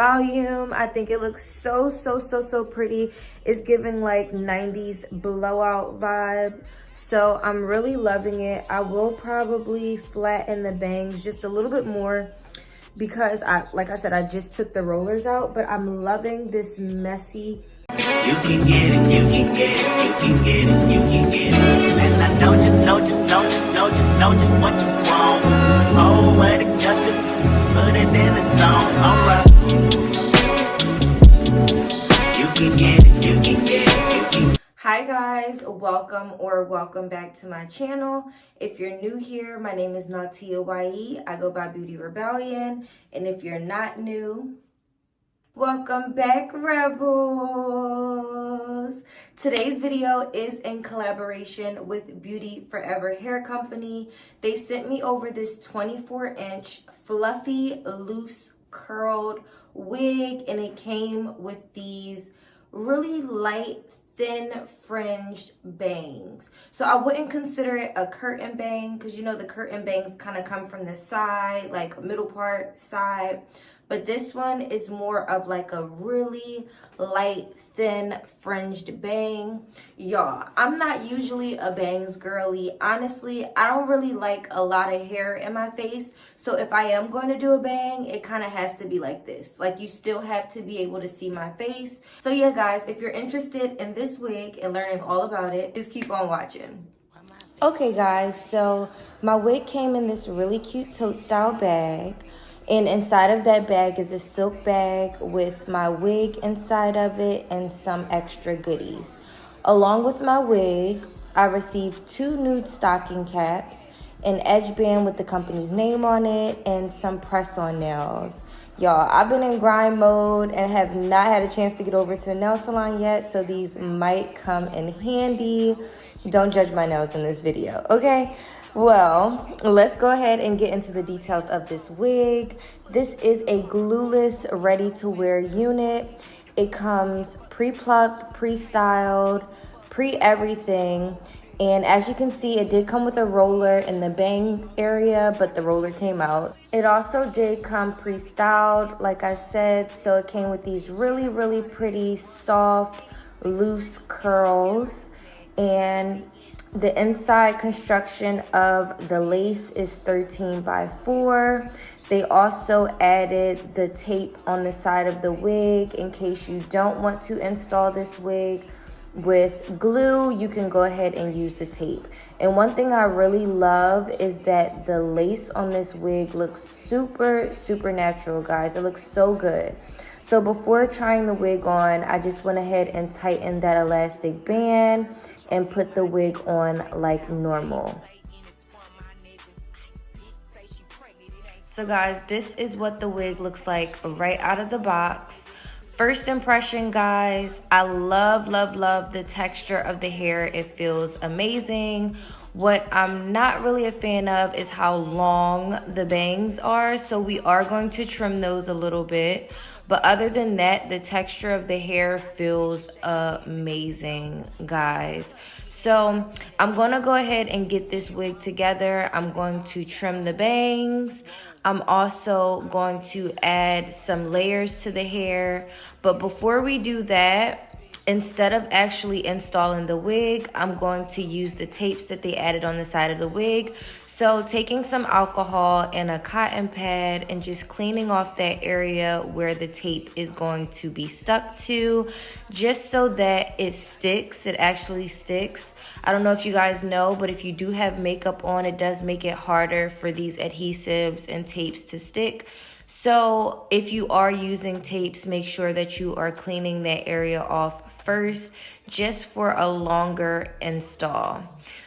volume. I think it looks so pretty. It's giving like 90s blowout vibe. So I'm really loving it. I will probably flatten the bangs just a little bit more because like I said, I just took the rollers out, but I'm loving this messy. You can get it, you can get it, you can get it, you can get it. And I know just what you want. Oh, what a justice, put it in a song, alright. You can get it, you can get it, you can. Hi guys, welcome back to my channel. If you're new here, my name is Natia YE. I go by Beauty Rebellion. And if you're not new, welcome back, Rebels. Today's video is in collaboration with Beauty Forever Hair Company. They sent me over this 24-inch fluffy, loose, curled wig, and it came with these really light, thin fringed bangs. So I wouldn't consider it a curtain bang because you know the curtain bangs kind of come from the side, like middle part side. But this one is more of like a really light, thin, fringed bang. Y'all, I'm not usually a bangs girly. Honestly, I don't really like a lot of hair in my face. So if I am going to do a bang, it kind of has to be like this. Like you still have to be able to see my face. So yeah, guys, if you're interested in this wig and learning all about it, just keep on watching. Okay, guys, so my wig came in this really cute tote style bag. And inside of that bag is a silk bag with my wig inside of it and some extra goodies. Along with my wig, I received 2 nude stocking caps, an edge band with the company's name on it, and some press-on nails. Y'all, I've been in grind mode and have not had a chance to get over to the nail salon yet, so these might come in handy. Don't judge my nails in this video, okay? Well, let's go ahead and get into the details of this wig. This is a glueless, ready-to-wear unit. It comes pre-plucked, pre-styled, pre-everything. And as you can see, it did come with a roller in the bang area, but the roller came out. It also did come pre-styled, like I said, so it came with these really pretty, soft, loose curls. And the inside construction of the lace is 13 by 4. They also added the tape on the side of the wig in case you don't want to install this wig with glue. You can go ahead and use the tape. And one thing I really love is that the lace on this wig looks super natural, guys. It looks so good. So before trying the wig on, I just went ahead and tightened that elastic band and put the wig on like normal. So guys, this is what the wig looks like right out of the box. First impression, guys, I love the texture of the hair. It feels amazing. What I'm not really a fan of is how long the bangs are. So we are going to trim those a little bit. But other than that, the texture of the hair feels amazing, guys. So I'm going to go ahead and get this wig together. I'm going to trim the bangs. I'm also going to add some layers to the hair. But before we do that, instead of actually installing the wig, I'm going to use the tapes that they added on the side of the wig. So taking some alcohol and a cotton pad and just cleaning off that area where the tape is going to be stuck to, just so that it sticks. It actually sticks. I don't know if you guys know, but if you do have makeup on, it does make it harder for these adhesives and tapes to stick. So if you are using tapes, make sure that you are cleaning that area off first, just for a longer install.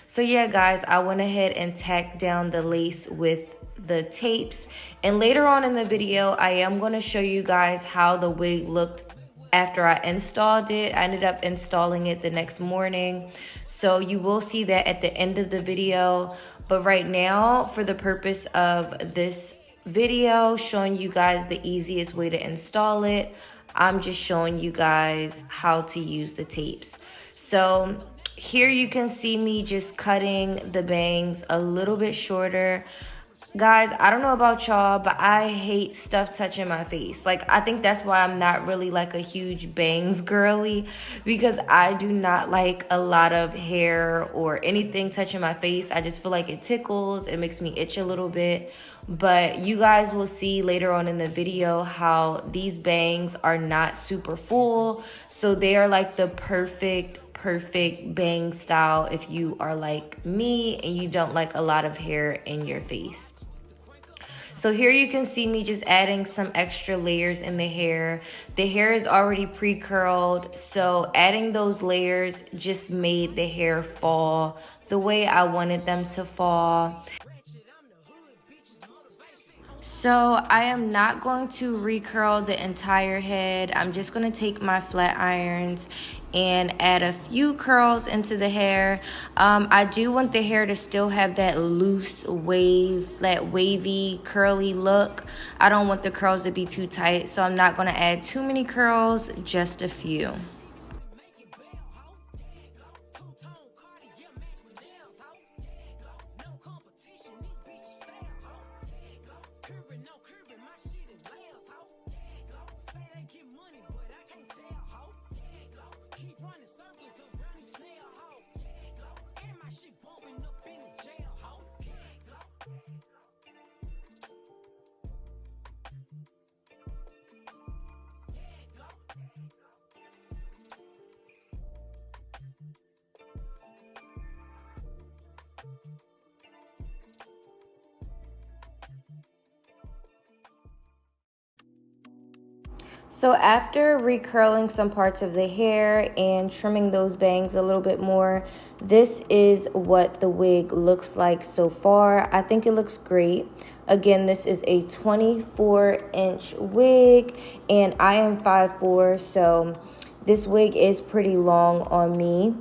So yeah, guys, I went ahead and tacked down the lace with the tapes. And later on in the video, I am going to show you guys how the wig looked after I installed it. I ended up installing it the next morning. So you will see that at the end of the video. But right now, for the purpose of this video showing you guys the easiest way to install it, I'm just showing you guys how to use the tapes. So here you can see me just cutting the bangs a little bit shorter. Guys, I don't know about y'all, but I hate stuff touching my face. Like, I think that's why I'm not really like a huge bangs girly, because I do not like a lot of hair or anything touching my face. I just feel like it tickles, it makes me itch a little bit. But you guys will see later on in the video how these bangs are not super full, so they are like the perfect bang style if you are like me and you don't like a lot of hair in your face. So here you can see me just adding some extra layers in the hair. The hair is already pre-curled, so adding those layers just made the hair fall the way I wanted them to fall. So I am not going to recurl the entire head. I'm just going to take my flat irons and add a few curls into the hair. I do want the hair to still have that loose wave, that wavy curly look. I don't want the curls to be too tight, so I'm not going to add too many curls, just a few. So after recurling some parts of the hair and trimming those bangs a little bit more, this is what the wig looks like so far. I think it looks great. Again, this is a 24-inch wig and I am 5'4", so this wig is pretty long on me.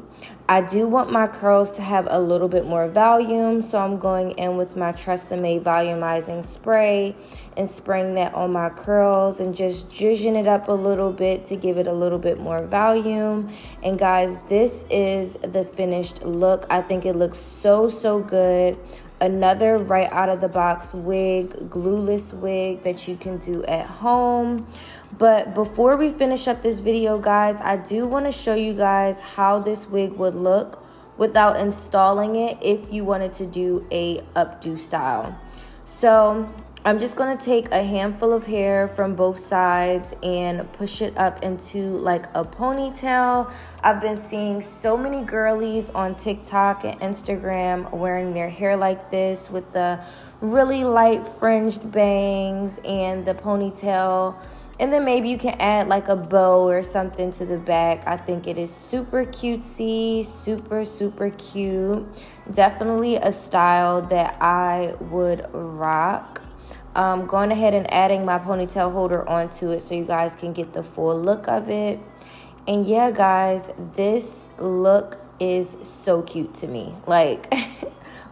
I do want my curls to have a little bit more volume, so I'm going in with my Tresemme volumizing spray and spraying that on my curls and just zhuzhing it up a little bit to give it a little bit more volume. And guys, this is the finished look. I think it looks so good. Another right out of the box wig, glueless wig that you can do at home. But before we finish up this video, guys, I do want to show you guys how this wig would look without installing it if you wanted to do a updo style. So I'm just going to take a handful of hair from both sides and push it up into like a ponytail. I've been seeing so many girlies on TikTok and Instagram wearing their hair like this with the really light fringed bangs and the ponytail. And then maybe you can add like a bow or something to the back. I think it is super cutesy, super cute. Definitely a style that I would rock. Going ahead and adding my ponytail holder onto it so you guys can get the full look of it. And yeah, guys, this look is so cute to me. Like,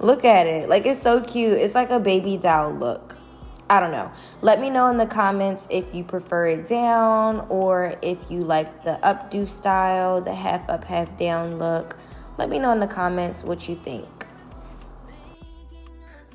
look at it. Like, it's so cute. It's like a baby doll look. I don't know. Let me know in the comments if you prefer it down or if you like the updo style, the half up, half down look. Let me know in the comments what you think.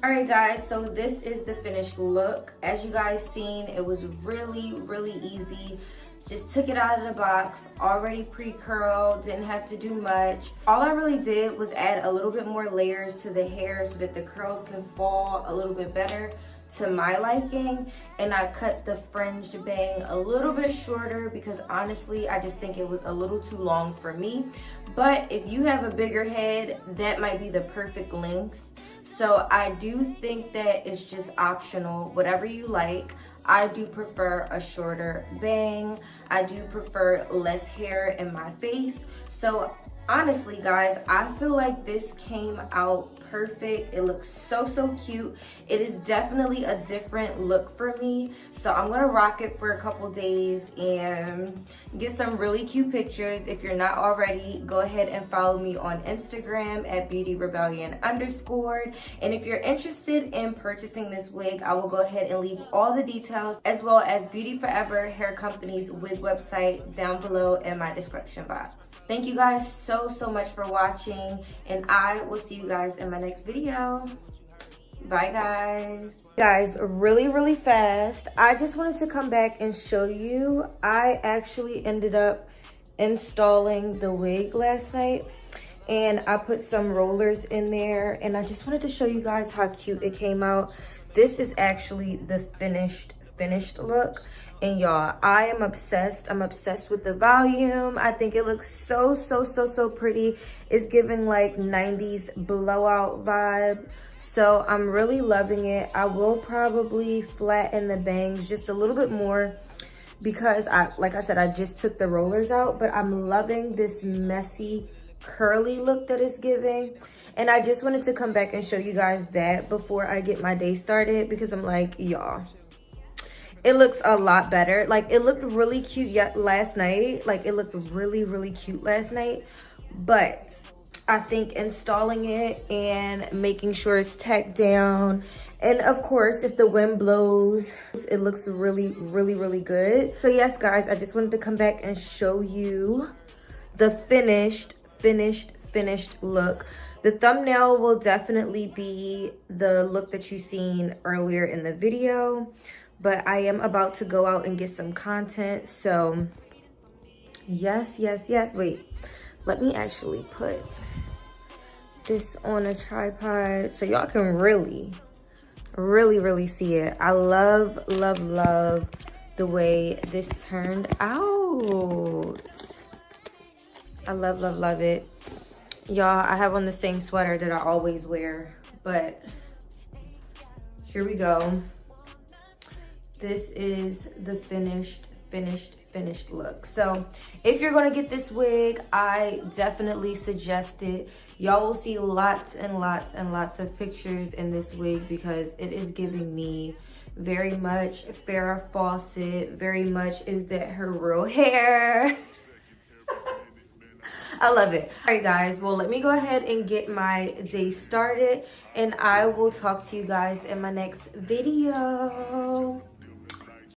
Alright guys, so this is the finished look. As you guys seen, it was really easy. Just took it out of the box, already pre-curled, didn't have to do much. All I really did was add a little bit more layers to the hair so that the curls can fall a little bit better to my liking. And I cut the fringed bang a little bit shorter because honestly, I just think it was a little too long for me. But if you have a bigger head, that might be the perfect length. So I do think that it's just optional, whatever you like. I do prefer a shorter bang. I do prefer less hair in my face. So honestly, guys, I feel like this came out perfect. It looks so cute. It is definitely a different look for me. So I'm gonna rock it for a couple days and get some really cute pictures. If you're not already, go ahead and follow me on Instagram at beautyrebellion_. And if you're interested in purchasing this wig, I will go ahead and leave all the details as well as Beauty Forever Hair Company's wig website down below in my description box. Thank you guys so much for watching, and I will see you guys in my next video. Bye, guys. Guys, really fast, I just wanted to come back and show you. I actually ended up installing the wig last night, and I put some rollers in there, and I just wanted to show you guys how cute it came out. This is actually the finished look, and y'all, I am obsessed. I'm obsessed with the volume. I think it looks so pretty. It's giving like 90s blowout vibe, so I'm really loving it. I will probably flatten the bangs just a little bit more because like I said, I just took the rollers out, but I'm loving this messy curly look that it's giving. And I just wanted to come back and show you guys that before I get my day started, because I'm like, y'all, it looks a lot better. Like, it looked really cute last night. Like, it looked really cute last night, but I think installing it and making sure it's tacked down, and of course, if the wind blows, it looks really good. So yes, guys, I just wanted to come back and show you the finished look. The thumbnail will definitely be the look that you seen earlier in the video, but I am about to go out and get some content. So yes. Wait, let me actually put this on a tripod so y'all can really see it. I love the way this turned out. I love it. Y'all, I have on the same sweater that I always wear, but here we go. This is the finished look. So if you're gonna get this wig, I definitely suggest it. Y'all will see lots of pictures in this wig because it is giving me very much Farrah Fawcett, very much is that her real hair. I love it. All right, guys, well, let me go ahead and get my day started, and I will talk to you guys in my next video.